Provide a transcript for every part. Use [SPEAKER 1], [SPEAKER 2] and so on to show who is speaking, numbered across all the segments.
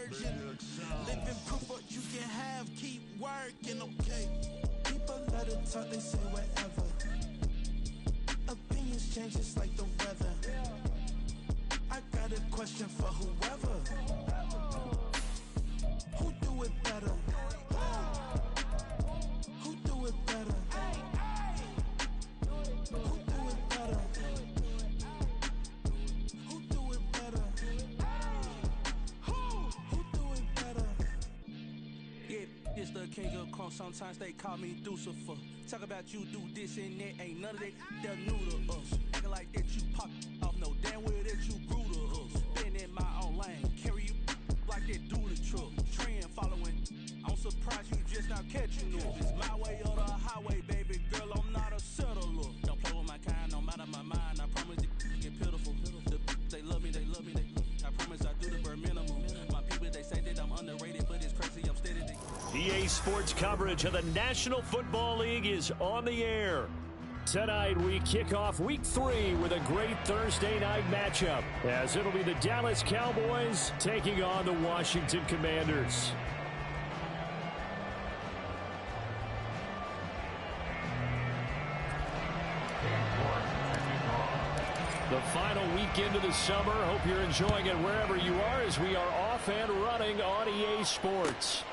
[SPEAKER 1] version. Living proof what you can have, keep working, okay. People let it talk, they say whatever. Opinions change just like the weather. I got a question for whoever. Who do it better? Who do it better? Who do it better? Who do it better? Who do it better? Yeah, it's the king of crunk. Sometimes they call me Lucifer. Talk about you do this and that. Ain't none of that. They're new to us. Acting like that you pop off. No damn well that you grew to us. Been in my own lane. Carry you like that do the truck. Trend following. I'm surprised you just not catching up. It's my way or the highway, baby girl. I'm not a settler. Don't play with my kind, no matter my mind. I promise it get pitiful. They love me, they love me, they love me. I promise I do the bare minimum. My people, they say that I'm underrated, but it's crazy, I'm steady.
[SPEAKER 2] EA Sports coverage of the National Football League is on the air. Tonight, we kick off Week 3 with a great Thursday night matchup, as it'll be the Dallas Cowboys taking on the Washington Commanders. The final weekend of the summer. Hope you're enjoying it wherever you are, as we are off and running on EA Sports.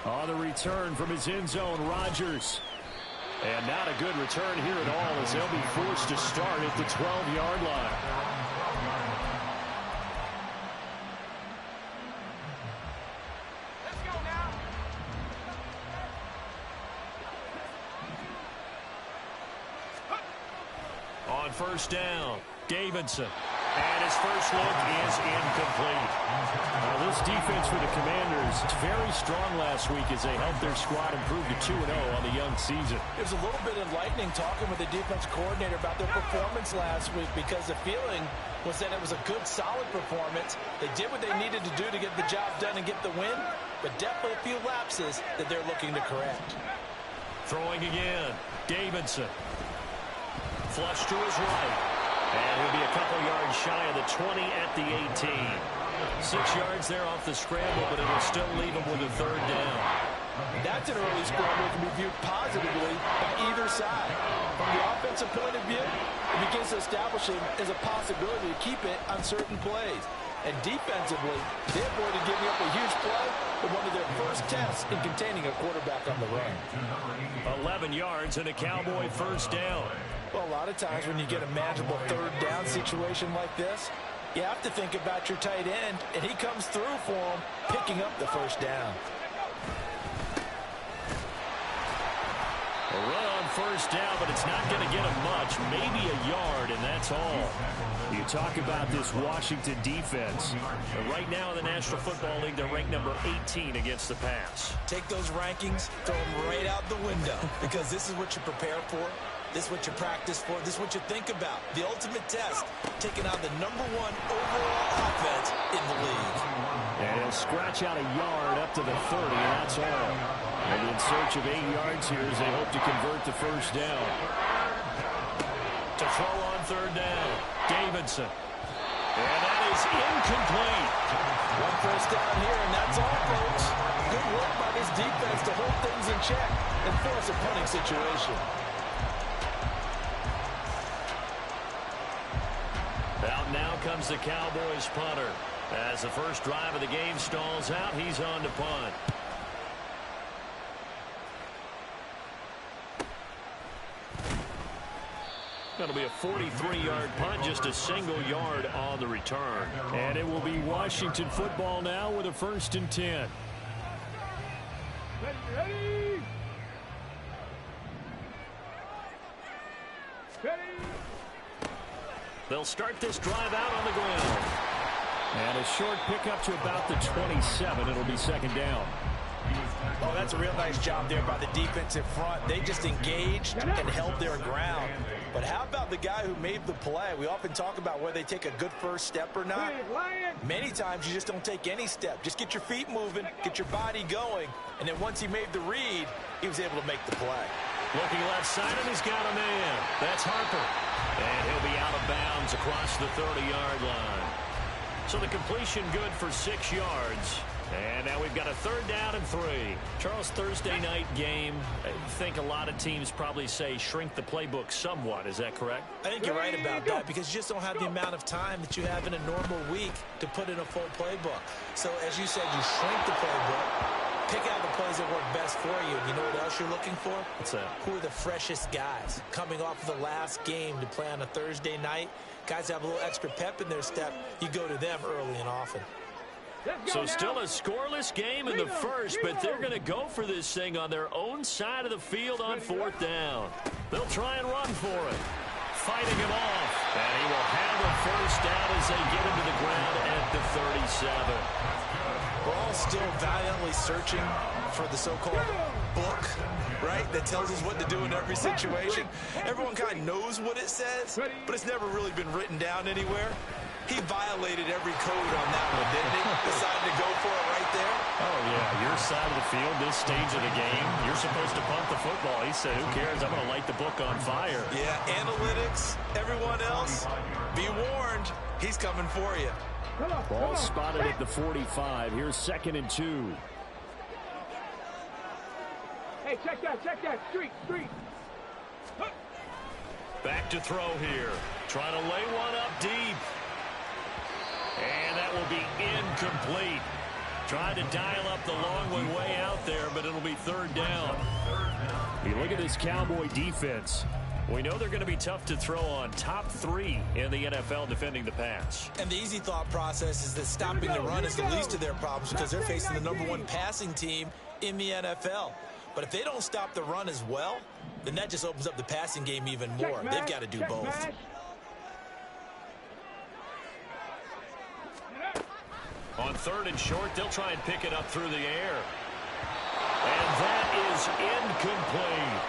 [SPEAKER 2] On the return from his end zone, Rodgers. And not a good return here at all, as they'll be forced to start at the 12-yard line.
[SPEAKER 3] Let's go now.
[SPEAKER 2] On first down, Davidson. And his first look is incomplete. This defense for the Commanders, very strong last week as they helped their squad improve to 2-0 on the young season.
[SPEAKER 4] It was a little bit enlightening talking with the defense coordinator about their performance last week, because the feeling was that it was a good, solid performance. They did what they needed to do to get the job done and get the win, but definitely a few lapses that they're looking to correct.
[SPEAKER 2] Throwing again, Davidson. Flush to his right. And he'll be a couple yards shy of the 20 at the 18. 6 yards there off the scramble, but it'll still leave him with a third down.
[SPEAKER 4] That's an early scramble that can be viewed positively by either side. From the offensive point of view, it begins to establish him as a possibility to keep it on certain plays. And defensively, they avoided giving up a huge play with one of their first tests in containing a quarterback on the run.
[SPEAKER 2] 11 yards and a Cowboy first down.
[SPEAKER 4] Well, a lot of times when you get a manageable third down situation like this, you have to think about your tight end, and he comes through for him, picking up the first down.
[SPEAKER 2] A run on first down, but it's not going to get him much, maybe a yard, and that's all. You talk about this Washington defense. Right now in the National Football League, they're ranked number 18 against the pass.
[SPEAKER 4] Take those rankings, throw them right out the window, because this is what you prepare for. This is what you practice for. This is what you think about. The ultimate test, taking out the #1 overall offense in the league.
[SPEAKER 2] And he'll scratch out a yard up to the 30, and that's all. And in search of 8 yards here as they hope to convert the first down. To throw on third down, Davidson. And that is incomplete.
[SPEAKER 4] One first down here, and that's all, folks. Good work by this defense to hold things in check and force a punting situation.
[SPEAKER 2] Out now comes the Cowboys punter. As the first drive of the game stalls out, he's on to punt. That'll be a 43-yard punt, just a single yard on the return. And it will be Washington football now with a 1st and 10.
[SPEAKER 3] Ready.
[SPEAKER 2] They'll start this drive out on the ground. And a short pickup to about the 27. It'll be 2nd down.
[SPEAKER 4] Oh, that's a real nice job there by the defensive front. They just engaged and held their ground. But how about the guy who made the play? We often talk about whether they take a good first step or not. Many times you just don't take any step. Just get your feet moving, get your body going, and then once he made the read, he was able to make the play.
[SPEAKER 2] Looking left side, and he's got a man. That's Harper. And he'll be out of bounds across the 30-yard line. So the completion good for 6 yards. And now we've got a 3rd down and 3. Charles, Thursday night game, I think a lot of teams probably say shrink the playbook somewhat. Is that correct?
[SPEAKER 4] I think you're right about that because you just don't have the amount of time that you have in a normal week to put in a full playbook. So as you said, you shrink the playbook, pick out the plays that work best for you. And you know what else you're looking for?
[SPEAKER 2] What's that?
[SPEAKER 4] Who are the freshest guys coming off of the last game to play on a Thursday night? Guys have a little extra pep in their step. You go to them early and often.
[SPEAKER 2] So still a scoreless game in the first, but they're going to go for this thing on their own side of the field on 4th down. They'll try and run for it. Fighting him off. And he will have a 1st down as they get him to the ground at the 37.
[SPEAKER 4] We're all still valiantly searching for the so-called book, right, that tells us what to do in every situation. Everyone kind of knows what it says, but it's never really been written down anywhere. He violated every code on that one, didn't he? Decided to go for it right there.
[SPEAKER 2] Oh, yeah, your side of the field, this stage of the game, you're supposed to punt the football. He said, who cares? I'm going to light the book on fire.
[SPEAKER 4] Yeah, analytics, everyone else, be warned, he's coming for you.
[SPEAKER 2] Ball spotted at the 45. Here's 2nd and 2.
[SPEAKER 3] Hey, check that. Street.
[SPEAKER 2] Back to throw here. Trying to lay one up deep. And that will be incomplete. Tried to dial up the long one way out there, but it'll be 3rd down. You look at this Cowboy defense. We know they're going to be tough to throw on. Top 3 in the NFL defending the pass.
[SPEAKER 4] And the easy thought process is that stopping the run is the least of their problems because they're facing the #1 passing team in the NFL. But if they don't stop the run as well, then that just opens up the passing game even more. They've got to do both.
[SPEAKER 2] On 3rd and short, they'll try and pick it up through the air. And that is incomplete.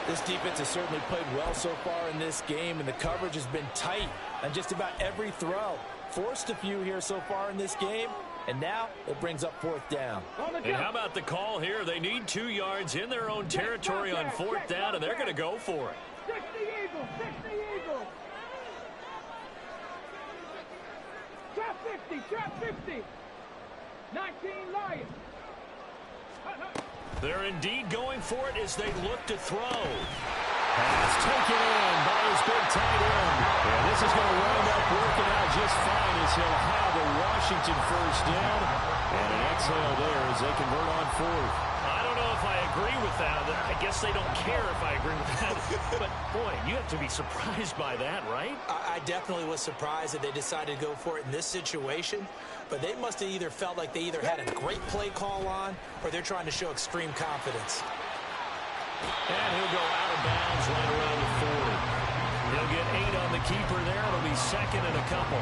[SPEAKER 4] This defense has certainly played well so far in this game, and the coverage has been tight on just about every throw. Forced a few here so far in this game, and now it brings up 4th down.
[SPEAKER 2] And how about the call here? They need 2 yards in their own territory on 4th down, and they're going to go for it.
[SPEAKER 3] 60 Eagles. Trap 50. 19 Lions.
[SPEAKER 2] They're indeed going for it as they look to throw. Pass taken in by his big tight end. And this is going to wind up working out just fine as he'll have a Washington 1st down. And an exhale there as they convert on 4th. I don't know if I agree with that. I guess they don't care if I agree with that. But, boy, you have to be surprised by that, right?
[SPEAKER 4] I definitely was surprised that they decided to go for it in this situation. But they must have either felt like they either had a great play call on or they're trying to show extreme confidence.
[SPEAKER 2] And he'll go out of bounds right around the 40. He'll get 8 on the keeper there. It'll be 2nd and a couple.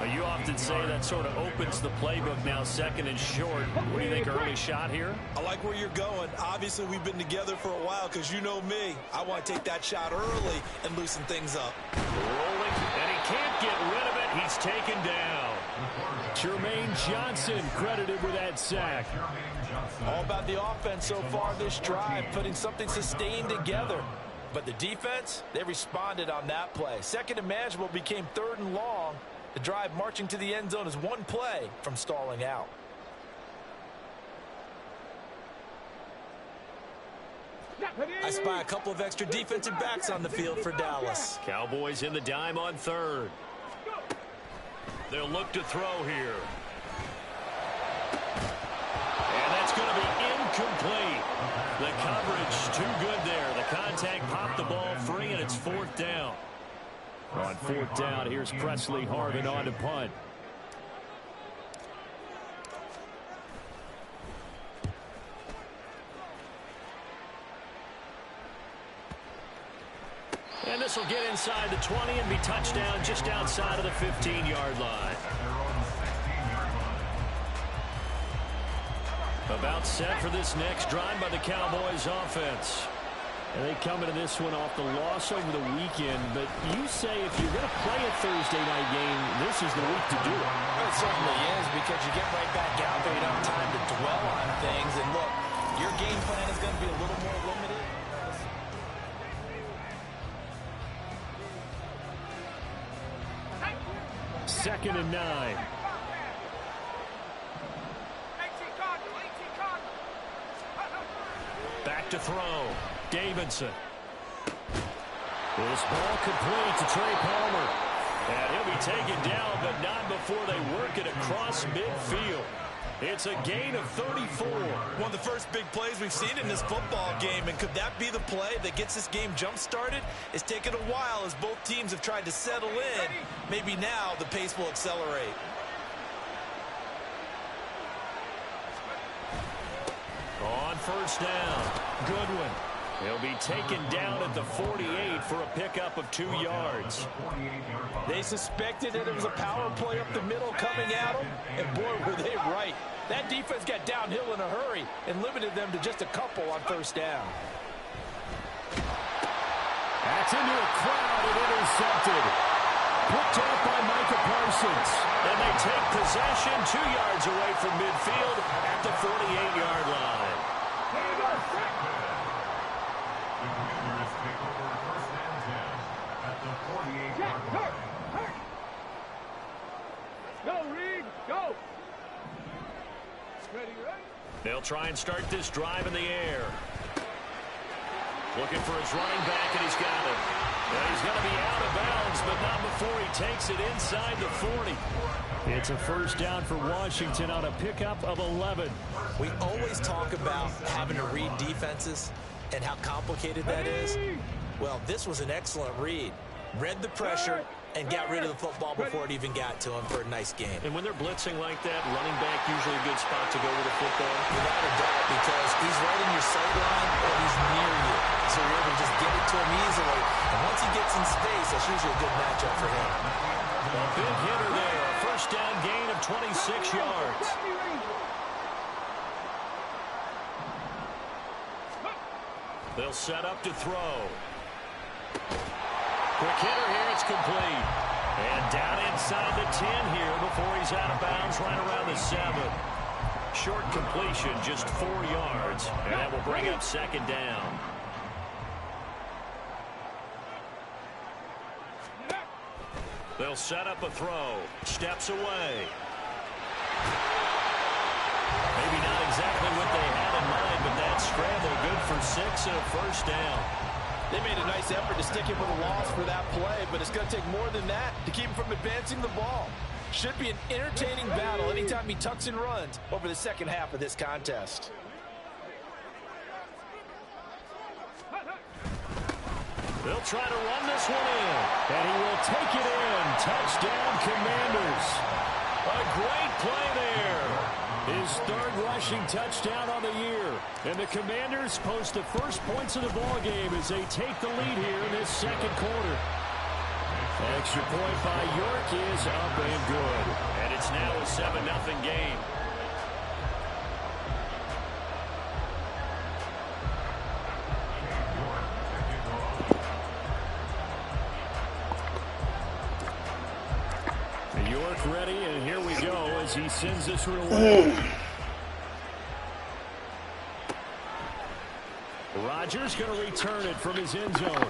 [SPEAKER 2] You often say that sort of opens the playbook now, 2nd and short. What do you think, early shot here?
[SPEAKER 4] I like where you're going. Obviously, we've been together for a while because you know me. I want to take that shot early and loosen things up.
[SPEAKER 2] Rolling, and he can't get rid of it. He's taken down. Jermaine Johnson credited with that sack.
[SPEAKER 4] All about the offense so far this drive, putting something sustained together. But the defense, they responded on that play. 2nd and manageable became 3rd and long. The drive marching to the end zone is one play from stalling out. I spy a couple of extra defensive backs on the field for Dallas.
[SPEAKER 2] Cowboys in the dime on 3rd. They'll look to throw here. And that's going to be incomplete. The coverage too good there. The contact popped the ball free, and it's 4th down. On 4th down, here's Presley Harvin on to punt. And this will get inside the 20 and be touchdown just outside of the 15-yard line. About set for this next drive by the Cowboys offense. And they come into this one off the loss over the weekend. But you say if you're going to play a Thursday night game, this is the week to do it.
[SPEAKER 4] It certainly is, because you get right back out there. You don't have time to dwell on things. And look, your game plan is going to be a little more limited.
[SPEAKER 2] 2nd and 9. to throw. Davidson. This ball complete to Trey Palmer. And he'll be taken down, but not before they work it across midfield. It's a gain of 34.
[SPEAKER 4] One of the first big plays we've seen in this football game, and could that be the play that gets this game jump-started? It's taken a while as both teams have tried to settle in. Maybe now the pace will accelerate.
[SPEAKER 2] On first down, Goodwin. He'll be taken down at the 48 for a pickup of 2 yards.
[SPEAKER 4] They suspected that it was a power play up the middle coming at them, and boy, were they right. That defense got downhill in a hurry and limited them to just a couple on first down.
[SPEAKER 2] That's into a crowd and intercepted. Picked up by Micah Parsons. And they take possession 2 yards away from midfield at the 48-yard line.
[SPEAKER 3] Go, Reed, go. Ready, ready?
[SPEAKER 2] They'll try and start this drive in the air. Looking for his running back, and he's got it. And he's going to be out of bounds, but not before he takes it inside the 40. It's a first down for Washington on a pickup of 11.
[SPEAKER 4] We always talk about having to read defenses and how complicated that is. Well, this was an excellent read. Read the pressure and got rid of the football before it even got to him for a nice game.
[SPEAKER 2] And when they're blitzing like that, running back usually a good spot to go with the football.
[SPEAKER 4] Without a doubt, because he's right in your sight line or he's near you. So you're able to just get it to him easily. And once he gets in space, that's usually a good matchup for him.
[SPEAKER 2] A big hitter there. A first down gain of 26 yards. They'll set up to throw. Quick hitter here, it's complete. And down inside the 10 here before he's out of bounds right around the 7. Short completion, just 4 yards. And that will bring up second down. They'll set up a throw. Steps away. Maybe not exactly what they had in mind, but that scramble good for 6 and a first down.
[SPEAKER 4] They made a nice effort to stick him with a loss for that play, but it's going to take more than that to keep him from advancing the ball. Should be an entertaining battle anytime he tucks and runs over the second half of this contest.
[SPEAKER 2] They'll try to run this one in, and he will take it in. Touchdown, Commanders. A great play there. His third rushing touchdown on the year. And the Commanders post the first points of the ball game as they take the lead here in this second quarter. Extra point by York is up and good. And it's now a 7-0 game. York ready, and here we go as he sends this one away. Rodgers going to return it from his end zone.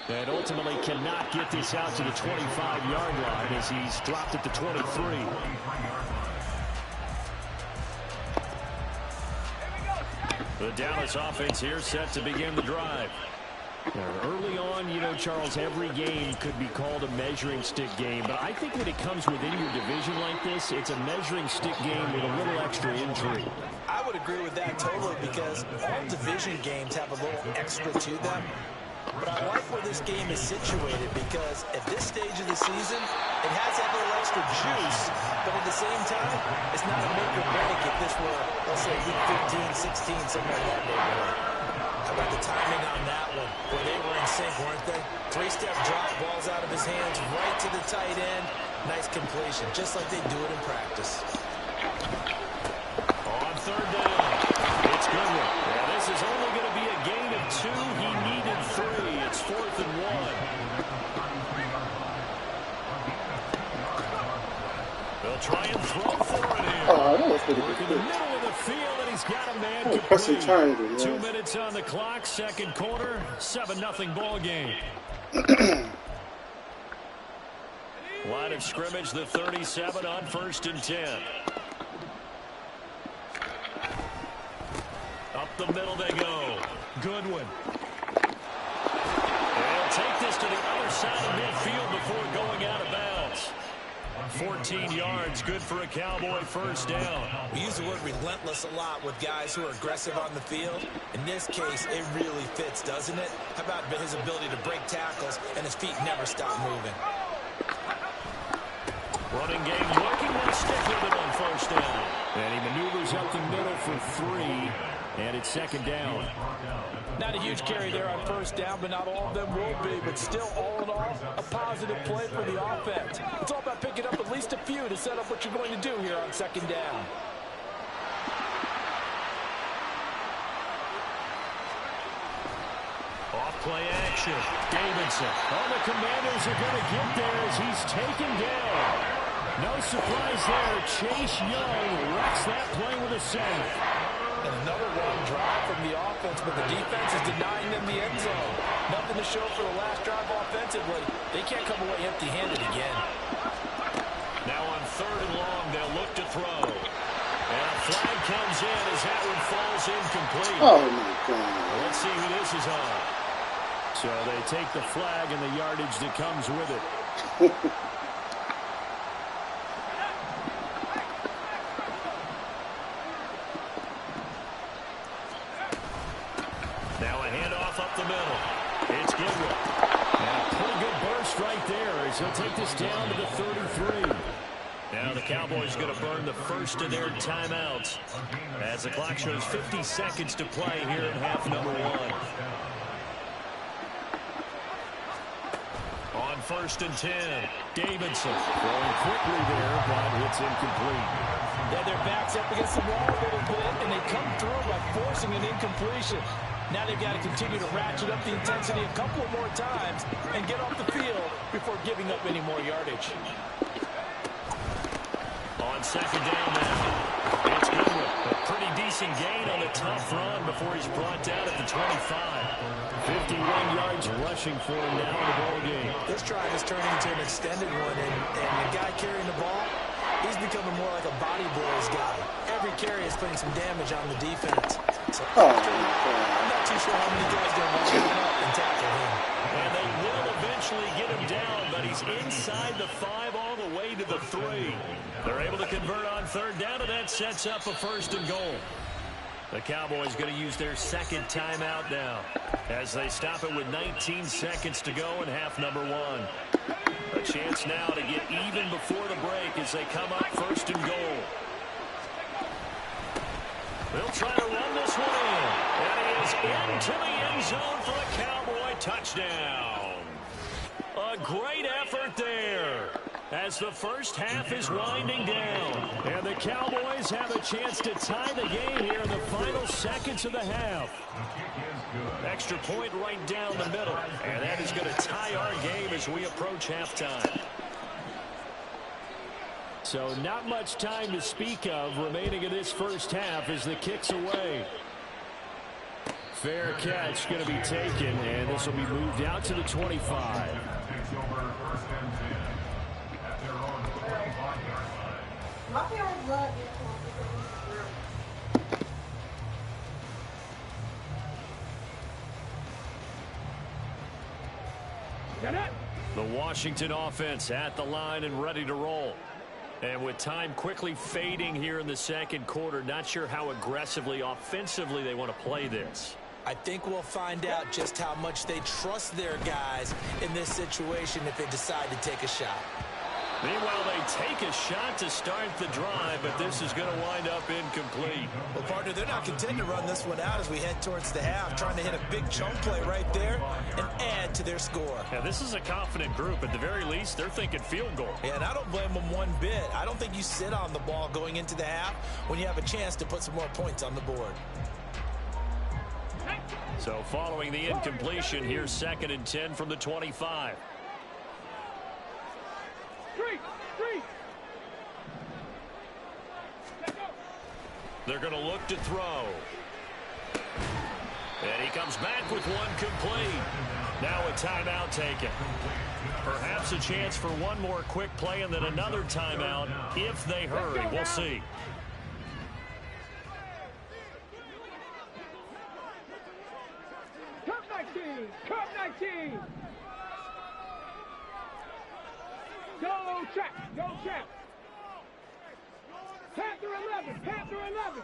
[SPEAKER 2] And ultimately cannot get this out to the 25-yard line as he's dropped at the 23. The Dallas offense here set to begin the drive. Early on, you know, Charles, every game could be called a measuring stick game, but I think when it comes within your division like this, it's a measuring stick game with a little extra intrigue.
[SPEAKER 4] I would agree with that totally because all division games have a little extra to them. But I like where this game is situated because at this stage of the season, it has that little extra juice, but at the same time, it's not a make or break if this were, let's say, week 15, 16, something like that neighborhood. How about the timing on that one? Where they were in sync, weren't they? 3-step drop, balls out of his hands, right to the tight end. Nice completion, just like they do it in practice.
[SPEAKER 2] On third down, it's Goodwin. Yeah, this is only going to be a gain of 2. He needed 3. It's 4th and 1. They'll try and throw for it here.
[SPEAKER 5] Oh, that was pretty
[SPEAKER 2] Work in
[SPEAKER 5] good.
[SPEAKER 2] the middle of the field, and he's got a man
[SPEAKER 5] Oh, pressing
[SPEAKER 2] complete.
[SPEAKER 5] triangle, yeah.
[SPEAKER 2] 2 minutes on the clock, second quarter, 7-0 ball game. Line of scrimmage, the 37 on 1st and 10. A Up the middle they go. Goodwin. They'll take this to the other side of midfield before going out of bounds. 14 yards, good for a Cowboy first down.
[SPEAKER 4] We use the word relentless a lot with guys who are aggressive on the field. In this case, it really fits, doesn't it? How about his ability to break tackles and his feet never stop moving?
[SPEAKER 2] Running game working, they'll stick with it on first down. And he maneuvers up the middle for 3, and it's second down.
[SPEAKER 4] Not a huge carry there on first down, but not all of them will be. But still, all in all, a positive play for the offense. It's all about picking up at least a few to set up what you're going to do here on second down.
[SPEAKER 2] Off-play action. Davidson. Oh, the Commanders are going to get there as he's taken down. No surprise there. Chase Young wrecks that play with a sack.
[SPEAKER 4] And another long drive from the offense, but the defense is denying them the end zone. Nothing to show for the last drive offensively. They can't come away empty-handed again.
[SPEAKER 2] Now on 3rd and long, they'll look to throw. And a flag comes in as that one falls incomplete.
[SPEAKER 5] Oh, my God.
[SPEAKER 2] Let's see who this is on. So they take the flag and the yardage that comes with it. Now a handoff up the middle. It's Goodwin. And a pretty good burst right there as he'll take this down to the 33. Now the Cowboys going to burn the first of their timeouts as the clock shows 50 seconds to play here in half number 1. On 1st and 10, Davidson throwing quickly there, but it's incomplete.
[SPEAKER 4] Yeah, their back's up against the wall a little bit, and they come through by forcing an incompletion. Now they've got to continue to ratchet up the intensity a couple of more times and get off the field before giving up any more yardage.
[SPEAKER 2] On second down now, it's Goodwin. A pretty decent gain on the tough run before he's brought down at the 25. 51 yards rushing for him now in the ball game.
[SPEAKER 4] This drive is turning into an extended one, and the guy carrying the ball, he's becoming more like a body blows guy. Every carry is putting some damage on the defense. So I'm not too sure how many guys are going to run up and tackle him.
[SPEAKER 2] And they will eventually get him down, but he's inside the 5 all the way to the 3. They're able to convert on 3rd down, and that sets up a 1st and goal. The Cowboys going to use their second timeout now as they stop it with 19 seconds to go in half number 1. A chance now to get even before the break as they come up 1st and goal. They'll try to run this one in. And he is into the end zone for a Cowboy touchdown. A great effort there as the first half is winding down. And the Cowboys have a chance to tie the game here in the final seconds of the half. Extra point right down the middle. And that is going to tie our game as we approach halftime. So not much time to speak of remaining in this first half as the kick's away. Fair catch going to be taken, and this will be moved out to the 25. The Washington offense at the line and ready to roll. And with time quickly fading here in the second quarter, not sure how aggressively, offensively they want to play this.
[SPEAKER 4] I think we'll find out just how much they trust their guys in this situation if they decide to take a shot.
[SPEAKER 2] Meanwhile, they take a shot to start the drive, but this is going to wind up incomplete.
[SPEAKER 4] Well, partner, they're not content to run this one out as we head towards the half, trying to hit a big chunk play right there and add to their score.
[SPEAKER 2] Yeah, this is a confident group. At the very least, they're thinking field goal.
[SPEAKER 4] Yeah, and I don't blame them one bit. I don't think you sit on the ball going into the half when you have a chance to put some more points on the board.
[SPEAKER 2] So following the incompletion, here's 2nd and 10 from the 25. They're going to look to throw. And he comes back with one complete. Now a timeout taken. Perhaps a chance for one more quick play and then another timeout if they hurry. We'll see.
[SPEAKER 3] Cup 19. Go check. Go check. Panther 11. Panther 11.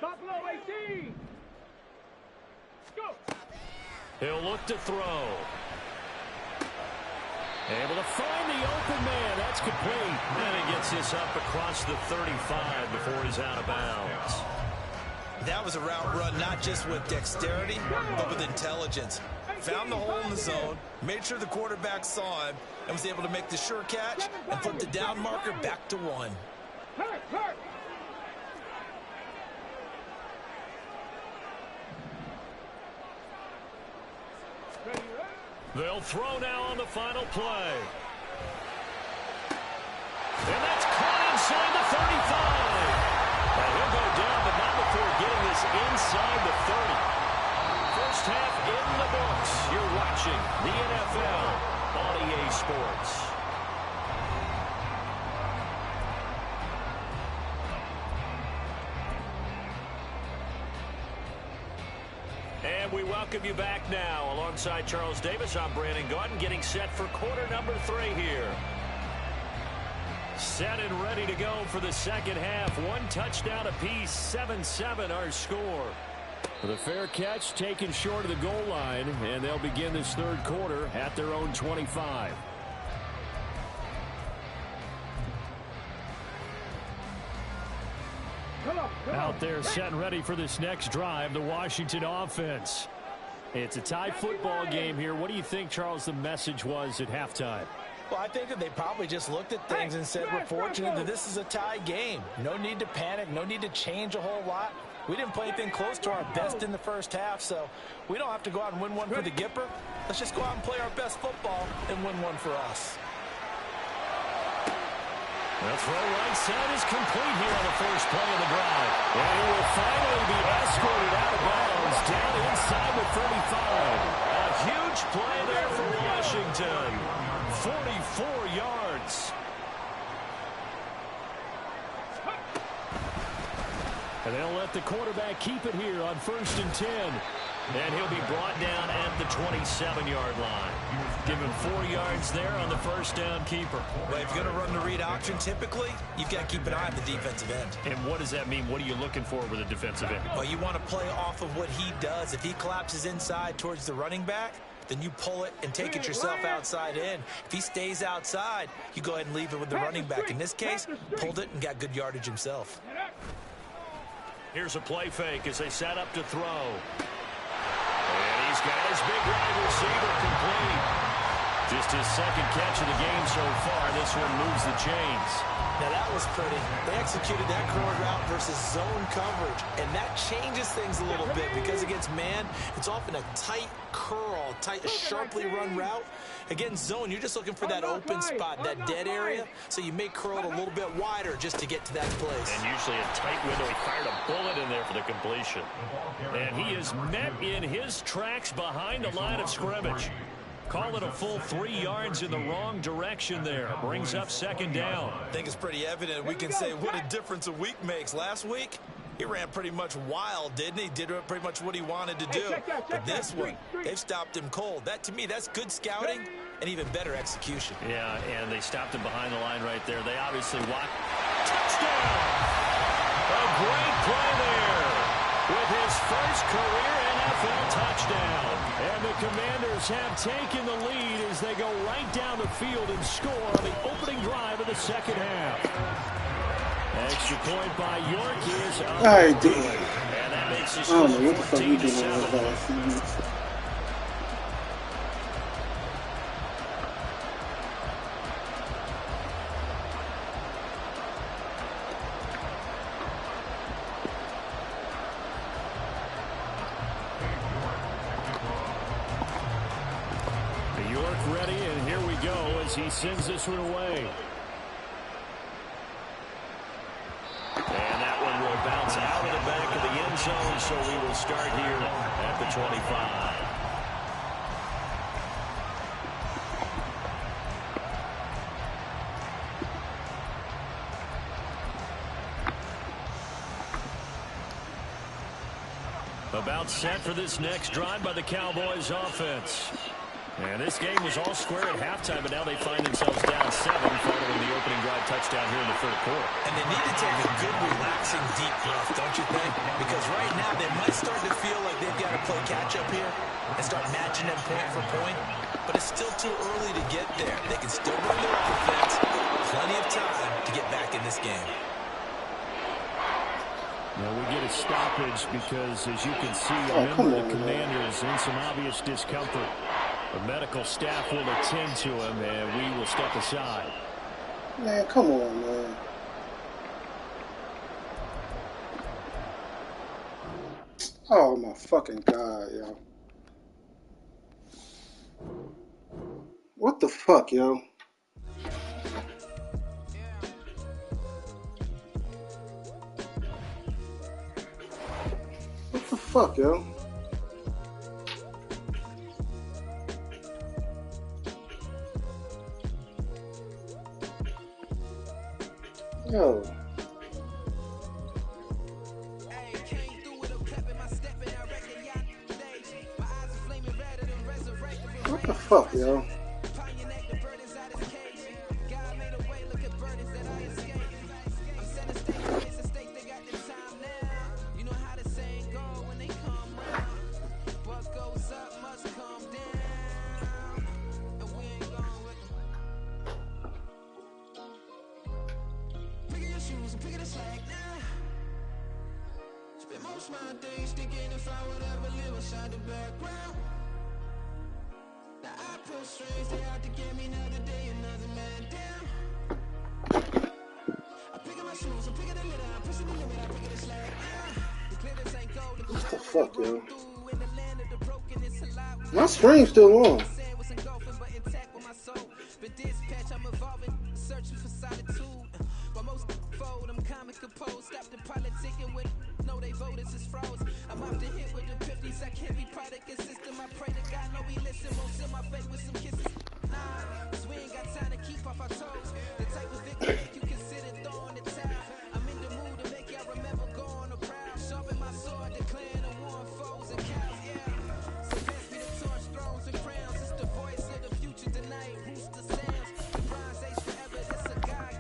[SPEAKER 3] Buffalo 18. Go.
[SPEAKER 2] He'll look to throw. Able to find the open man. That's complete. And he gets this up across the 35 before he's out of bounds.
[SPEAKER 4] That was a route run not just with dexterity, but with intelligence. Found the hole in the zone, made sure the quarterback saw him, and was able to make the sure catch and put the down marker back to 1.
[SPEAKER 3] Hurt, hurt.
[SPEAKER 2] They'll throw now on the final play. And that's caught inside the 35. And he'll go down, but not before getting this inside the 30. First half in the books. You're watching the NFL on EA Sports. And we welcome you back now. Alongside Charles Davis, I'm Brandon Gaudin, getting set for quarter number 3 here. Set and ready to go for the second half. 1 touchdown apiece, 7-7 our score. The fair catch taken short of the goal line, and they'll begin this third quarter at their own 25. Out there set and ready for this next drive, the Washington offense. It's a tie football game here. What do you think, Charles, the message was at halftime?
[SPEAKER 4] Well, I think that they probably just looked at things and said, we're fortunate that this is a tie game. No need to panic, no need to change a whole lot. We didn't play anything close to our best in the first half, so we don't have to go out and win one for the Gipper. Let's just go out and play our best football and win one for us.
[SPEAKER 2] The throw right side is complete here on the first play of the drive. And he will finally be escorted out of bounds down inside the 35. A huge play there for Washington. 44 yards. And they'll let the quarterback keep it here on 1st and 10. And he'll be brought down at the 27-yard line. Give him 4 yards there on the first down keeper.
[SPEAKER 4] Well, if you're going to run the read option, typically, you've got to keep an eye on the defensive end.
[SPEAKER 2] And what does that mean? What are you looking for with a defensive end?
[SPEAKER 4] Well, you want to play off of what he does. If he collapses inside towards the running back, then you pull it and take it yourself outside in. If he stays outside, you go ahead and leave it with the running back. In this case, pulled it and got good yardage himself.
[SPEAKER 2] Here's a play fake as they set up to throw. And he's got his big wide receiver complete. Just his second catch of the game so far. This one moves the chains.
[SPEAKER 4] Now that was pretty. They executed that curl route versus zone coverage, and that changes things a little bit because against man, it's often a tight curl, tight, sharply run route. Against zone, you're just looking for that open spot, that dead area, so you may curl it a little bit wider just to get to that place.
[SPEAKER 2] And usually a tight window. He fired a bullet in there for the completion. And he is met in his tracks behind the line of scrimmage. Call it a full 3 yards in the wrong direction there. Brings up second down.
[SPEAKER 4] I think it's pretty evident. We can say what a difference a week makes. Last week, he ran pretty much wild, didn't he? Did pretty much what he wanted to do. But this one, they've stopped him cold. That, to me, that's good scouting and even better execution.
[SPEAKER 2] Yeah, and they stopped him behind the line right there. They obviously watched. Touchdown! A great play there with his first career NFL touchdown. And the Commanders have taken the lead as they go right down the field and score on the opening drive of the second half. Extra point by York is up.
[SPEAKER 5] Alright, dude.
[SPEAKER 2] And that makes it
[SPEAKER 5] I don't know what the fuck you doing on the last few minutes.
[SPEAKER 2] York ready, and here we go as he sends this one away. And that one will bounce out of the back of the end zone, so we will start here at the 25. About set for this next drive by the Cowboys offense. And this game was all square at halftime, but now they find themselves down 7 following the opening drive touchdown here in the third quarter.
[SPEAKER 4] And they need to take a good, relaxing, deep breath, don't you think? Because right now they might start to feel like they've got to play catch-up here and start matching them point for point. But it's still too early to get there. They can still run their offense. Plenty of time to get back in this game.
[SPEAKER 2] Now we get a stoppage because, as you can see, a member of the Commanders in some obvious discomfort. The medical staff will attend to him, and we will step aside.
[SPEAKER 5] Man, come on, man. Oh, my fucking God, yo. What the fuck, yo? What the fuck, yo? Yo. What the fuck, yo? What the fuck, yo? My stream's still on.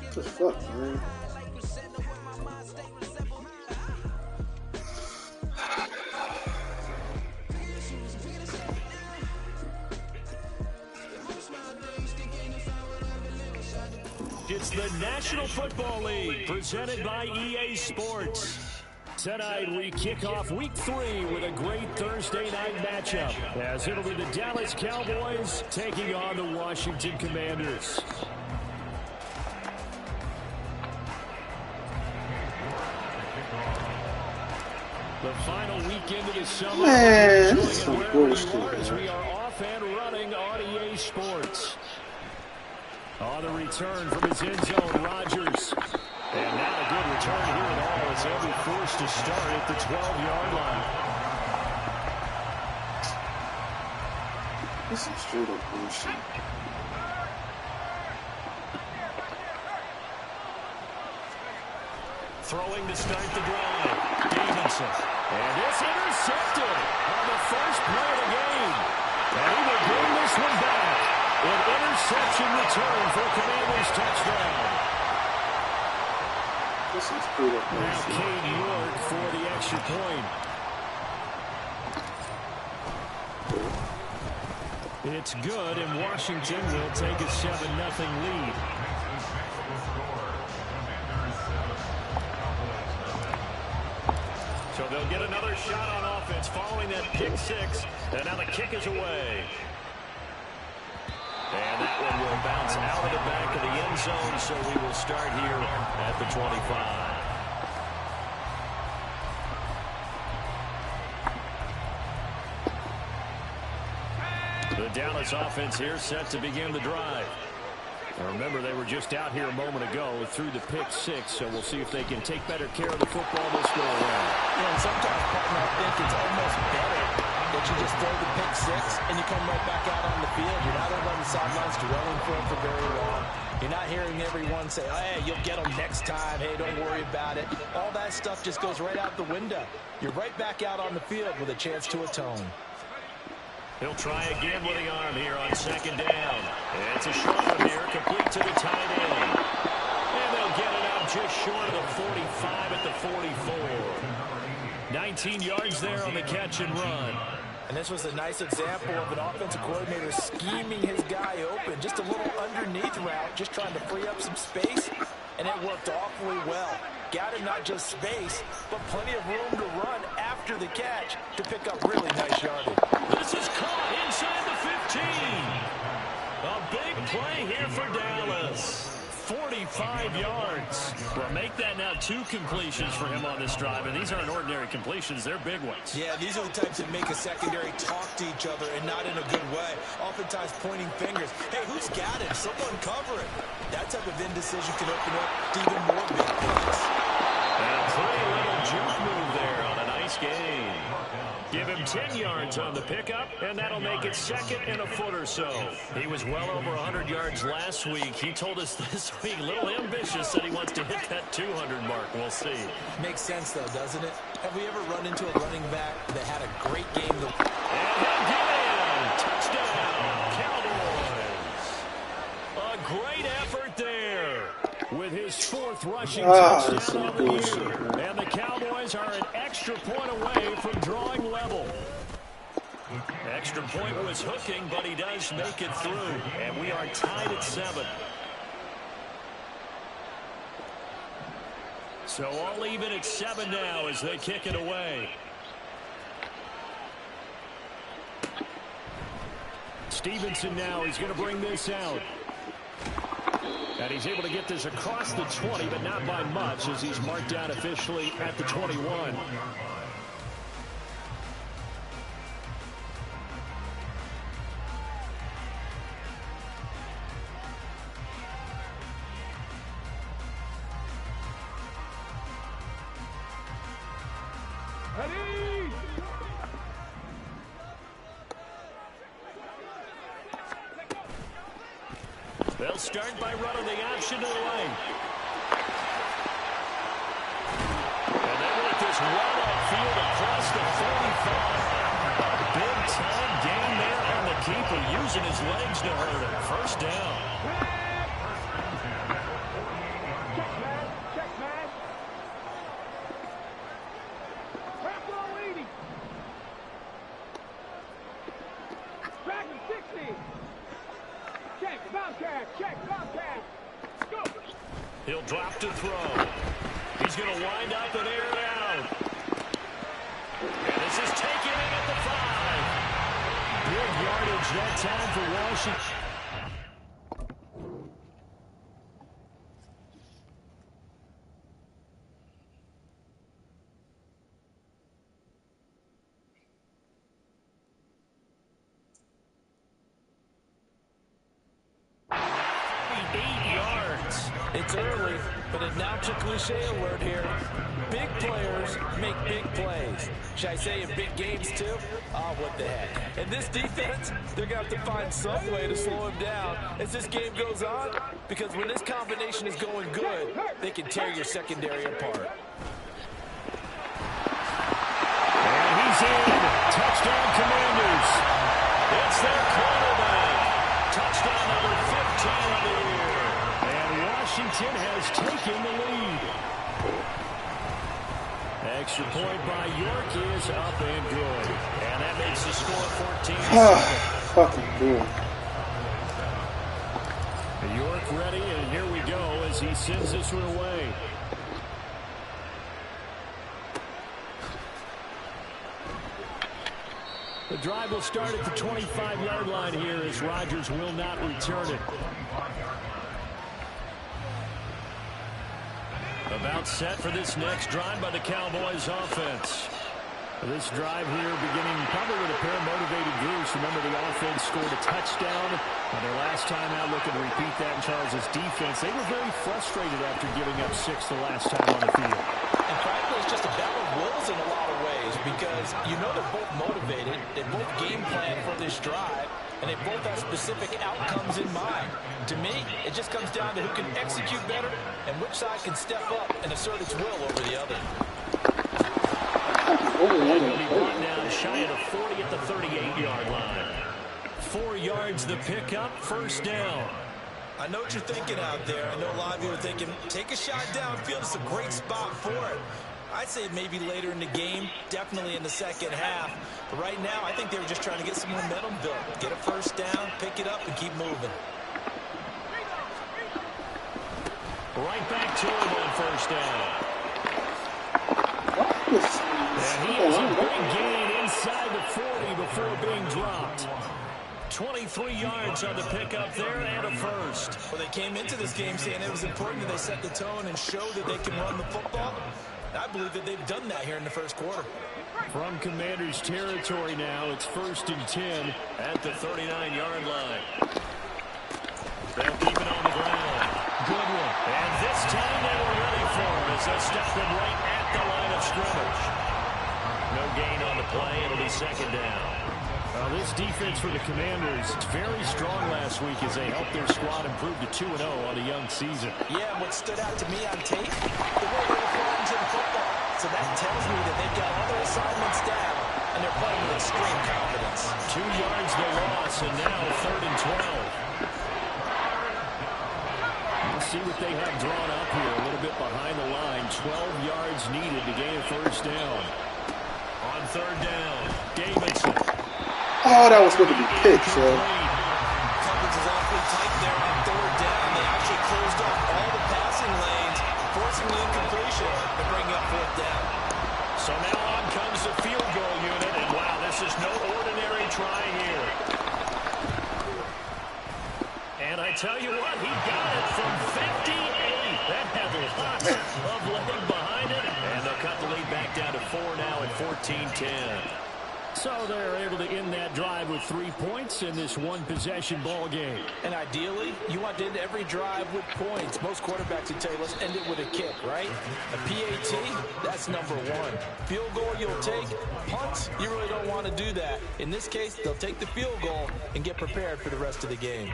[SPEAKER 5] What the fuck, man?
[SPEAKER 2] It's the National Football League, presented by EA Sports. Tonight, we kick off Week 3 with a great Thursday night matchup, as it'll be the Dallas Cowboys taking on the Washington Commanders. The final weekend of the summer.
[SPEAKER 5] Man, this is some bullshit,
[SPEAKER 2] as we are off and running on EA Sports. On the return from his end zone, Rodgers. And not a good return here at all, as they'll be forced to start at the 12-yard line.
[SPEAKER 5] This is straight up bullshit.
[SPEAKER 2] Throwing to start the drive, Davidson. And it's intercepted on the first play of the game. And he will bring this one back. An interception return for Commanders touchdown.
[SPEAKER 5] This is straight up bullshit.
[SPEAKER 2] Now Cade York for the extra point. It's good, and Washington will take a 7-0 lead. So they'll get another shot on offense following that pick six. And now the kick is away. And that one will bounce out of the back of the end zone, so we will start here at the 25. The Dallas offense here set to begin the drive. Now remember, they were just out here a moment ago through the pick six, so we'll see if they can take better care of the football this go around.
[SPEAKER 4] And sometimes, partner, I think it's almost better that you just throw the pick six and you come right back out on the field. You're not over on the sidelines dwelling for it for very long. You're not hearing everyone say, oh, hey, you'll get them next time. Hey, don't worry about it. All that stuff just goes right out the window. You're right back out on the field with a chance to atone.
[SPEAKER 2] He'll try again with the arm here on second down. It's a short one here, complete to the tight end. And they'll get it out just short of the 45 at the 44. 19 yards there on the catch and run.
[SPEAKER 4] And this was a nice example of an offensive coordinator scheming his guy open. Just a little underneath route, just trying to free up some space, and it worked awfully well. Got him not just space, but plenty of room to run after the catch to pick up really nice yardage.
[SPEAKER 2] This is caught inside the 15. A big play here for Dallas. 45 yards. Well, make that now 2 completions for him on this drive, and these aren't ordinary completions. They're big ones.
[SPEAKER 4] Yeah, these are the types that make a secondary talk to each other, and not in a good way. Oftentimes pointing fingers. Hey, who's got it? Someone cover it. That type of indecision can open up to even more big plays.
[SPEAKER 2] And a pretty little juke move there on a nice game. Give him 10 yards on the pickup, and that'll make it second and a foot or so. He was well over 100 yards last week. He told us this week, a little ambitious, that he wants to hit that 200 mark. We'll see.
[SPEAKER 4] Makes sense, though, doesn't it? Have we ever run into a running back that had a great game?
[SPEAKER 2] And he'll get in. Touchdown, Cowboys. A great effort there with his 4th rushing touchdown of the year. And the Cowboys are an extra point away from drawing level. Extra point was hooking, but he does make it through. And we are tied at 7. So all even at 7 now as they kick it away. Stevenson now is going to bring this out. And he's able to get this across the 20, but not by much, as he's marked down officially at the 21.
[SPEAKER 3] Ready?
[SPEAKER 2] They'll start by running the option to the lane. And they let this run upfield across the 45. Big-time gain there on the keeper, using his legs to hurt him. First down.
[SPEAKER 3] Check, man. Crap on 80. Back to 60. Check, Bobcat. Go.
[SPEAKER 2] He'll drop to throw. He's going to wind up and air it out. And this is taken in at the 5. Big yardage that time for Washington.
[SPEAKER 4] It's early, but a now-to cliche alert here. Big players make big plays. Should I say in big games, too? Oh, what the heck. And this defense, they're going to have to find some way to slow him down as this game goes on, because when this combination is going good, they can tear your secondary apart.
[SPEAKER 2] And he's in. Touchdown, Commanders. It's their quarterback. Touchdown number 15 of the year. Washington has taken the lead. Extra point by York is up and good. And that makes the score 14-7.
[SPEAKER 5] Fucking good.
[SPEAKER 2] York ready, and here we go as he sends this one away. The drive will start at the 25-yard line here as Rodgers will not return it. About set for this next drive by the Cowboys offense. This drive here beginning probably with a pair of motivated groups. Remember, the offense scored a touchdown on their last time out, looking to repeat that in Charles' defense. They were very frustrated after giving up 6 the last time on the field.
[SPEAKER 4] And frankly, it's just a battle of wills in a lot of ways, because you know they're both motivated. They both game plan for this drive. and they both have specific outcomes in mind. To me, it just comes down to who can execute better and which side can step up and assert its will over the other.
[SPEAKER 2] He'll be brought down shy of the 40 at the 38-yard line. 4 yards the pickup, first down.
[SPEAKER 4] I know what you're thinking out there. I know a lot of you are thinking, take a shot downfield. It's a great spot for it. I'd say maybe later in the game, definitely in the second half. But right now, I think they were just trying to get some momentum built. Get a first down, pick it up, and keep moving.
[SPEAKER 2] Right back to him on first down. And he has a big gain inside the 40 before being dropped. 23 yards on the pickup there and a first.
[SPEAKER 4] Well, they came into this game saying it was important that they set the tone and show that they can run the football. I believe that they've done that here in the first quarter.
[SPEAKER 2] From Commanders territory now, it's 1st and 10 at the 39-yard line. They'll keep it on the ground. Good one. And this time they were ready for him as they stepped him right at the line of scrimmage. No gain on the play. It'll be second down. This defense for the Commanders, it's very strong last week as they helped their squad improve to 2-0 on a young season.
[SPEAKER 4] Yeah, what stood out to me on tape, the way they're playing to the football. So that tells me that they've got other assignments down, and they're playing with extreme confidence.
[SPEAKER 2] 2 yards the loss, and now 3rd and 12. We'll see what they have drawn up here, a little bit behind the line. 12 yards needed to gain a first down. On 3rd down, Davidson.
[SPEAKER 5] Oh, that was going to be picked, so.
[SPEAKER 4] Coverage is awfully tight there on 3rd down. They actually closed off all the passing lanes, forcing the incompletion and bringing up 4th down.
[SPEAKER 2] So now on comes the field goal unit, and wow, this is no ordinary try here. And I tell you what, he got it from 58. That had lots of leg behind it. And they'll cut the lead back down to 4 now at 14-10. So they're able to end that drive with 3 points in this one-possession ball game.
[SPEAKER 4] And ideally, you want to end every drive with points. Most quarterbacks would tell you, let's end it with a kick, right? A PAT, that's number 1. Field goal you'll take. Punts, you really don't want to do that. In this case, they'll take the field goal and get prepared for the rest of the game.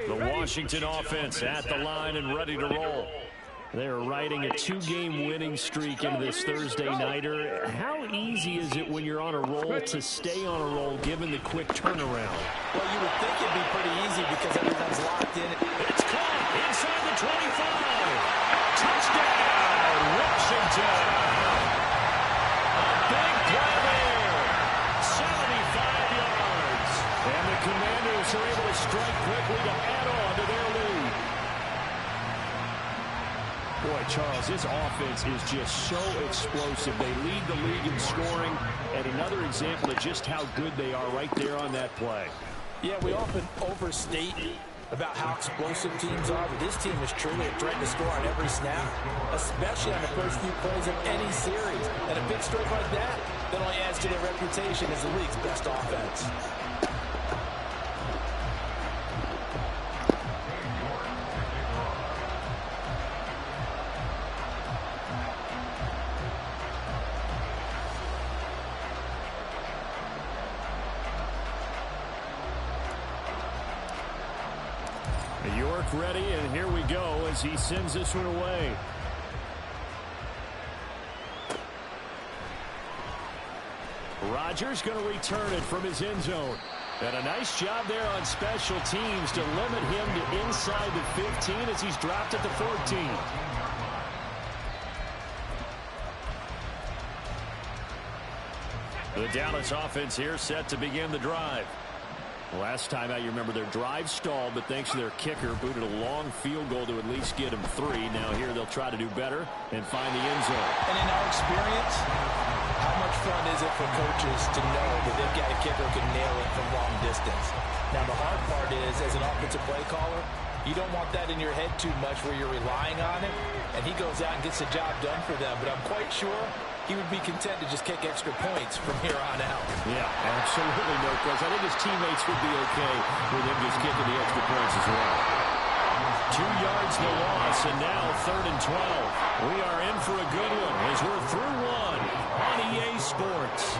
[SPEAKER 2] The Washington offense at the line and ready to roll. They're riding a 2-game winning streak into this Thursday nighter. How easy is it when you're on a roll to stay on a roll given the quick turnaround?
[SPEAKER 4] Well, you would think it'd be pretty easy because everyone's locked in.
[SPEAKER 2] It's caught inside the 25. Touchdown, Washington. A big play there. 75 yards. And the Commanders are able to strike quickly to add on to their lead. Boy, Charles, this offense is just so explosive. They lead the league in scoring, and another example of just how good they are right there on that play.
[SPEAKER 4] Yeah, we often overstate about how explosive teams are, but this team is truly a threat to score on every snap, especially on the first few plays of any series. And a big streak like that only adds to their reputation as the league's best offense.
[SPEAKER 2] York ready, and here we go as he sends this one away. Rodgers going to return it from his end zone. And a nice job there on special teams to limit him to inside the 15 as he's dropped at the 14. The Dallas offense here set to begin the drive. Last time out, you remember their drive stalled, but thanks to their kicker, booted a long field goal to at least get them 3. Now here they'll try to do better and find the end zone.
[SPEAKER 4] And in our experience, how much fun is it for coaches to know that they've got a kicker who can nail it from long distance? Now the hard part is, as an offensive play caller, you don't want that in your head too much where you're relying on it, and he goes out and gets the job done for them. But I'm quite sure he would be content to just kick extra points from here on out.
[SPEAKER 2] Yeah, absolutely no question. I think his teammates would be okay with him just kicking the extra points as well. 2 yards the loss, and now 3rd and 12. We are in for a good one as we're through one on EA Sports.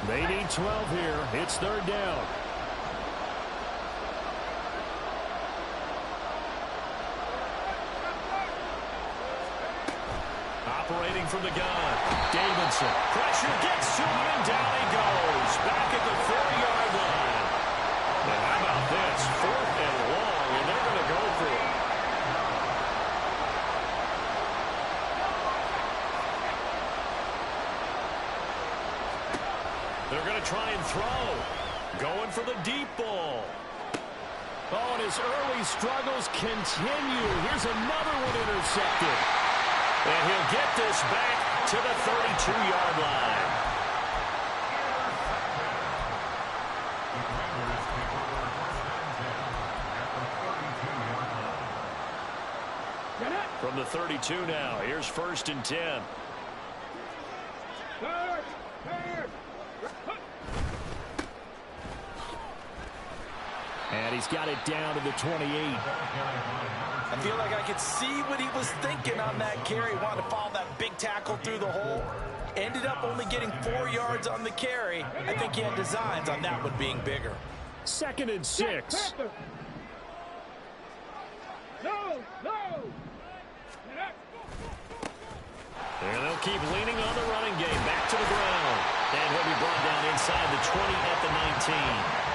[SPEAKER 2] They need 12 here. It's third down. Operating from the gun, Davidson. Pressure gets to him, and down he goes. Back at the 4-yard line. And how about this? 4th and long, and they're going to go for it. They're going to try and throw. Going for the deep ball. Oh, and his early struggles continue. Here's another one intercepted. And he'll get this back to the 32-yard line. From the 32 now, here's 1st and 10. And he's got it down to the 28.
[SPEAKER 4] I feel like I could see what he was thinking on that carry. Wanted to follow that big tackle through the hole. Ended up only getting 4 yards on the carry. I think he had designs on that one being bigger.
[SPEAKER 2] 2nd and 6.
[SPEAKER 3] No.
[SPEAKER 2] And they'll keep leaning on the running game. Back to the ground. And he'll be brought down inside the 20 at the 19.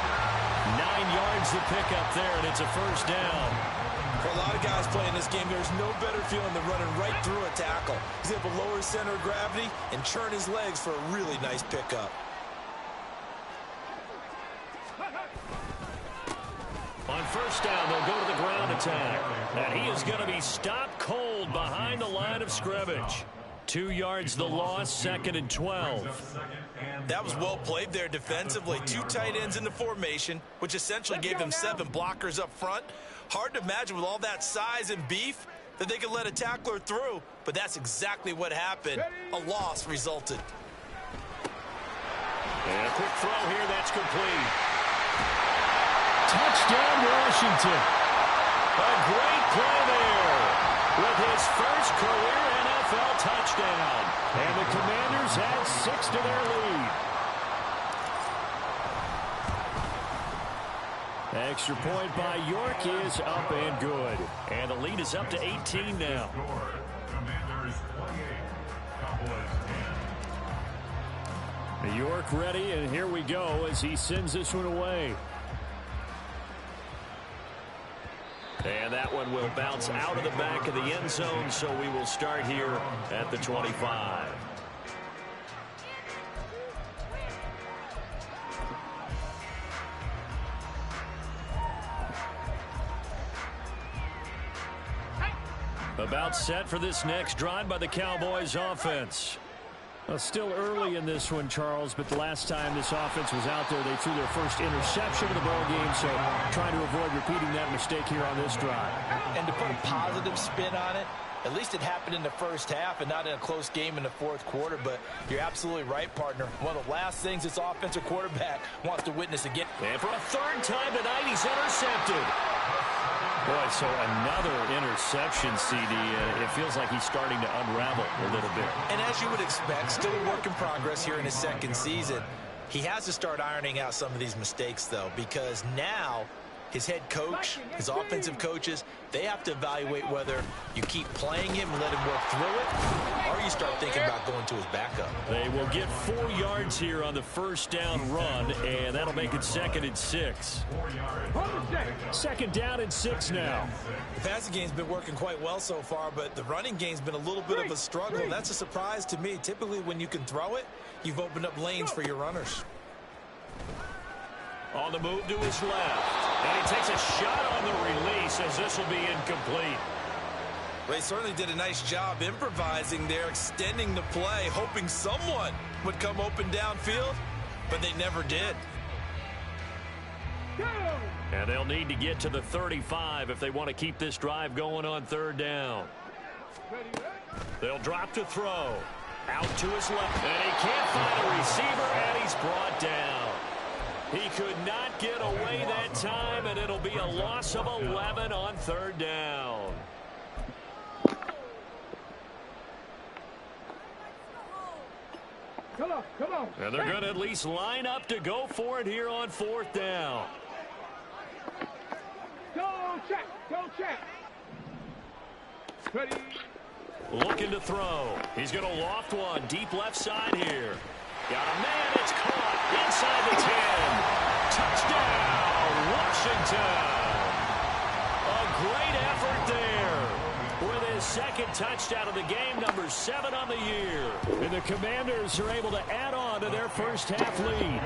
[SPEAKER 2] 9 yards to pick up there, and it's a 1st down.
[SPEAKER 4] For a lot of guys playing this game, there's no better feeling than running right through a tackle. He's able to lower his center of gravity and churn his legs for a really nice pickup.
[SPEAKER 2] On 1st down, they'll go to the ground attack. And he is going to be stopped cold behind the line of scrimmage. 2 yards the loss, 2nd and 12.
[SPEAKER 4] That was well played there defensively. 2 tight ends in the formation, which essentially gave them 7 blockers up front. Hard to imagine with all that size and beef that they could let a tackler through, but that's exactly what happened. A loss resulted.
[SPEAKER 2] And a quick throw here, that's complete. Touchdown, Washington. A great play there with his first career NFL touchdown. And the Commanders add 6 to their lead. Extra point by York is up and good. And the lead is up to 18 now. York ready, and here we go as he sends this one away. And that one will bounce out of the back of the end zone, so we will start here at the 25. About set for this next drive by the Cowboys offense. Well, still early in this one, Charles, but the last time this offense was out there, they threw their first interception of the ball game, so trying to avoid repeating that mistake here on this drive.
[SPEAKER 4] And to put a positive spin on it, at least it happened in the first half and not in a close game in the 4th quarter, but you're absolutely right, partner. One of the last things this offensive quarterback wants to witness again.
[SPEAKER 2] And for a 3rd time tonight, he's intercepted. Boy, so another interception, CD. It feels like he's starting to unravel a little bit.
[SPEAKER 4] And as you would expect, still a work in progress here in his 2nd season. He has to start ironing out some of these mistakes, though, because now his head coach, his offensive coaches, they have to evaluate whether you keep playing him and let him work through it, or you start thinking about going to his backup.
[SPEAKER 2] They will get 4 yards here on the 1st down run, and that'll make it 2nd and 6. 2nd down and 6 now.
[SPEAKER 4] The passing game's been working quite well so far, but the running game's been a little bit of a struggle. That's a surprise to me. Typically, when you can throw it, you've opened up lanes for your runners.
[SPEAKER 2] On the move to his left. And he takes a shot on the release as this will be incomplete.
[SPEAKER 4] They certainly did a nice job improvising there, extending the play, hoping someone would come open downfield, but they never did.
[SPEAKER 2] And they'll need to get to the 35 if they want to keep this drive going on 3rd down. They'll drop to throw. Out to his left. And he can't find a receiver, and he's brought down. He could not get away that time, and it'll be a loss of 11 on third down.
[SPEAKER 3] Come on, come on.
[SPEAKER 2] And they're going to at least line up to go for it here on fourth down.
[SPEAKER 3] Go check, go check. Ready.
[SPEAKER 2] Looking to throw. He's going to loft one deep left side here. Got a man. It's caught inside the 10. Touchdown, Washington. A great effort there with his second touchdown of the game, number 7 on the year. And the Commanders are able to add on to their first half lead.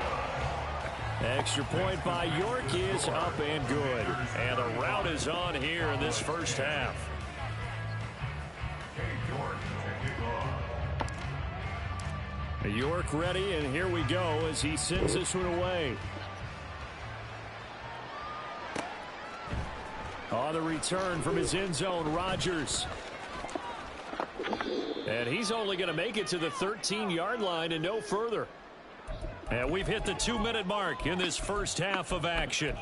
[SPEAKER 2] Extra point by York is up and good. And the route is on here in this first half. York ready, and here we go as he sends this one away. On the return from his end zone, Rodgers. And he's only going to make it to the 13-yard line and no further. And we've hit the 2-minute mark in this first half of action.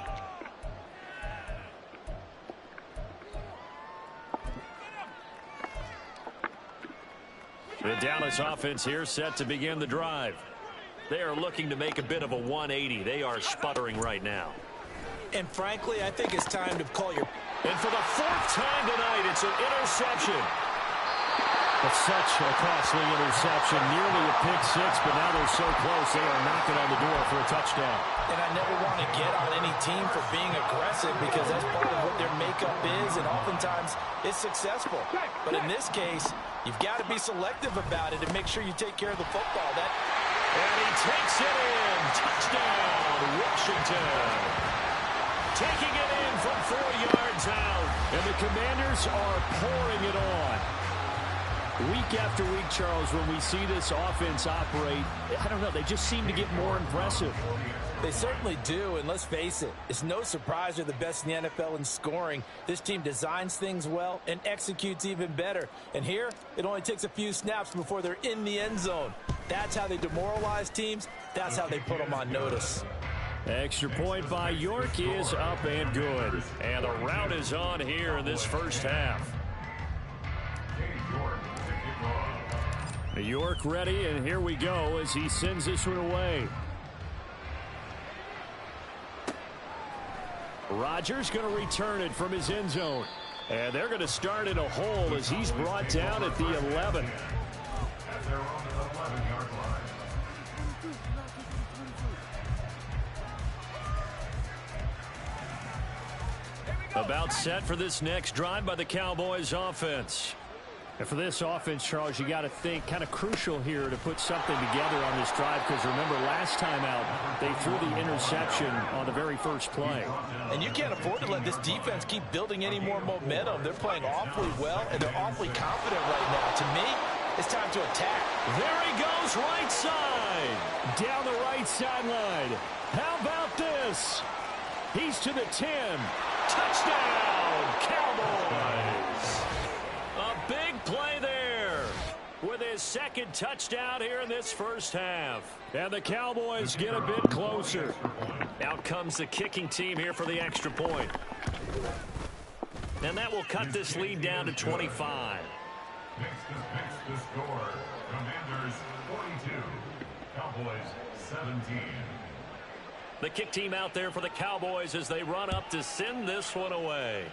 [SPEAKER 2] The Dallas offense here set to begin the drive. They are looking to make a bit of a 180. They are sputtering right now.
[SPEAKER 4] And frankly, I think it's time to call your...
[SPEAKER 2] And for the 4th time tonight, it's an interception. It's such a costly interception. Nearly a pick six, but now they're so close they are knocking on the door for a touchdown.
[SPEAKER 4] And I never want to get on any team for being aggressive because that's part of what their makeup is, and oftentimes it's successful. But in this case, you've got to be selective about it and make sure you take care of the football.
[SPEAKER 2] And he takes it in. Touchdown, Washington. Taking it in from 4 yards out. And the Commanders are pouring it on. Week after week, Charles, when we see this offense operate, I don't know, they just seem to get more impressive.
[SPEAKER 4] They certainly do, and let's face it, it's no surprise they're the best in the NFL in scoring. This team designs things well and executes even better. And here, it only takes a few snaps before they're in the end zone. That's how they demoralize teams. That's how they put them on notice.
[SPEAKER 2] Extra point by York is up and good. And the route is on here in this first half. York ready, and here we go as he sends this one away. Rodgers going to return it from his end zone. And they're going to start in a hole as he's brought down at the 11. About set for this next drive by the Cowboys offense. And for this offense, Charles, you got to think kind of crucial here to put something together on this drive because remember last time out they threw the interception on the very first play.
[SPEAKER 4] And you can't afford to let this defense keep building any more momentum. They're playing awfully well and they're awfully confident right now. To me, it's time to attack.
[SPEAKER 2] There he goes, right side. Down the right sideline. How about this? He's to the 10. Touchdown, Cowboys. A big play there with his second touchdown here in this first half. And the Cowboys get a bit closer. Out comes the kicking team here for the extra point. And that will cut this lead down to 25.
[SPEAKER 6] Next the score. Commanders 42, Cowboys 17.
[SPEAKER 2] The kick team out there for the Cowboys as they run up to send this one away.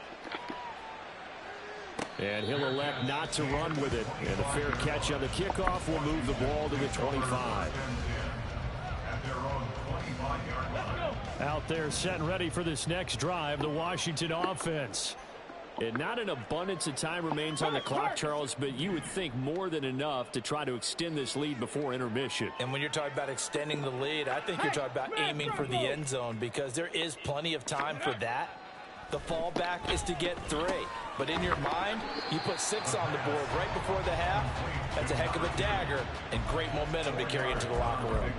[SPEAKER 2] And he'll elect not to run with it. And a fair catch on the kickoff will move the ball to the 25. Out there set and ready for this next drive, the Washington offense. And not an abundance of time remains on the clock, Charles, but you would think more than enough to try to extend this lead before intermission.
[SPEAKER 4] And when you're talking about extending the lead, I think you're talking about aiming for the end zone because there is plenty of time for that. The fallback is to get 3. But in your mind, you put 6 on the board right before the half. That's a heck of a dagger and great momentum to carry into the locker room.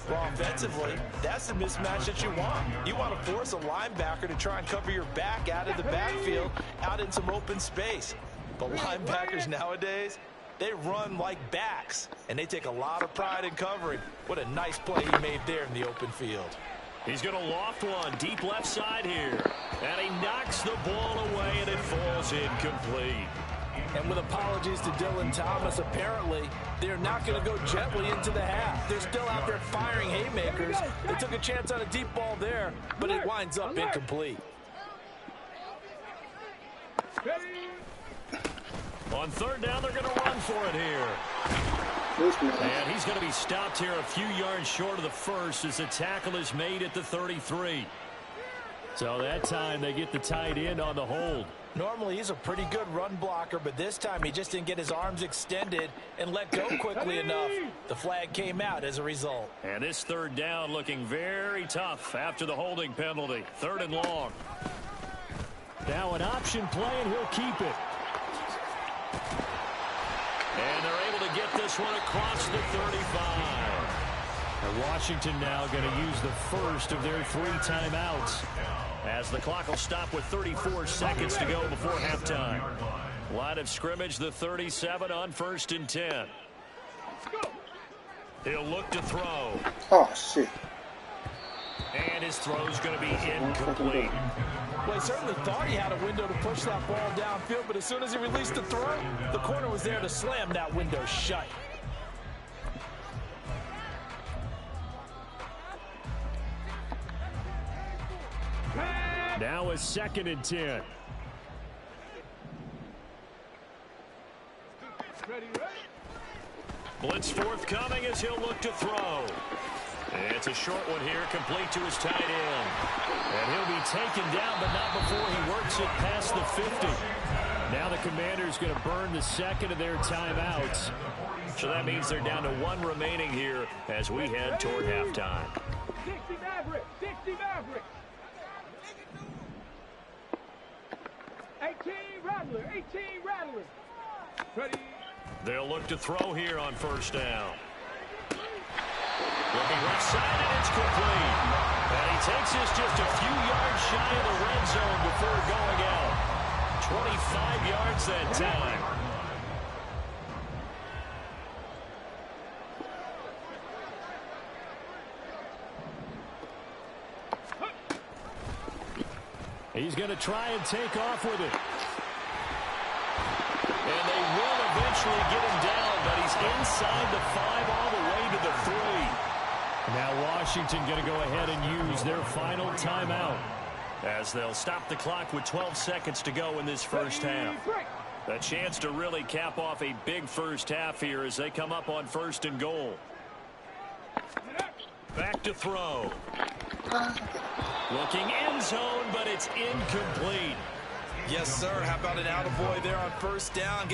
[SPEAKER 4] Well, offensively, that's the mismatch that you want. You want to force a linebacker to try and cover your back out of the backfield, out in some open space. But linebackers nowadays, they run like backs, and they take a lot of pride in covering. What a nice play he made there in the open field.
[SPEAKER 2] He's going to loft one deep left side here. And he knocks the ball away, and it falls incomplete.
[SPEAKER 4] And with apologies to Dylan Thomas, apparently they're not going to go gently into the half. They're still out there firing haymakers. They took a chance on a deep ball there, but it winds up incomplete.
[SPEAKER 2] On third down, they're going to run for it here. And he's going to be stopped here a few yards short of the first as the tackle is made at the 33. So that time they get the tight end on the hold.
[SPEAKER 4] Normally he's a pretty good run blocker, but this time he just didn't get his arms extended and let go quickly enough. The flag came out as a result.
[SPEAKER 2] And this third down looking very tough after the holding penalty. Third and long. Now an option play, and he'll keep it. And they're able to get this one across the 35. And Washington now going to use the first of their 3 timeouts, as the clock will stop with 34 seconds to go before halftime. Line of scrimmage, the 37 on 1st and 10. He'll look to throw.
[SPEAKER 5] Oh, shit.
[SPEAKER 2] And his throw's going to be incomplete.
[SPEAKER 4] Well, he certainly thought he had a window to push that ball downfield, but as soon as he released the throw, the corner was there to slam that window shut.
[SPEAKER 2] Now a 2nd and 10. Blitz forthcoming as he'll look to throw. It's a short one here, complete to his tight end. And he'll be taken down, but not before he works it past the 50. Now the Commanders going to burn the second of their timeouts. So that means they're down to 1 remaining here as we head toward halftime.
[SPEAKER 3] 60 Mavericks, 60 Mavericks. 18 Rattler, 18 Rattler. Ready.
[SPEAKER 2] They'll look to throw here on 1st down. Looking left side, and it's complete. And he takes this just a few yards shy of the red zone before going out. 25 yards that time. He's going to try and take off with it. And they will eventually get him down, but he's inside the 5 all the way to the 3. Now Washington going to go ahead and use their final timeout, as they'll stop the clock with 12 seconds to go in this first half. A chance to really cap off a big first half here as they come up on 1st and goal. Back to throw. Looking end zone, but it's incomplete.
[SPEAKER 4] Yes, sir. How about an attaboy there on 1st down?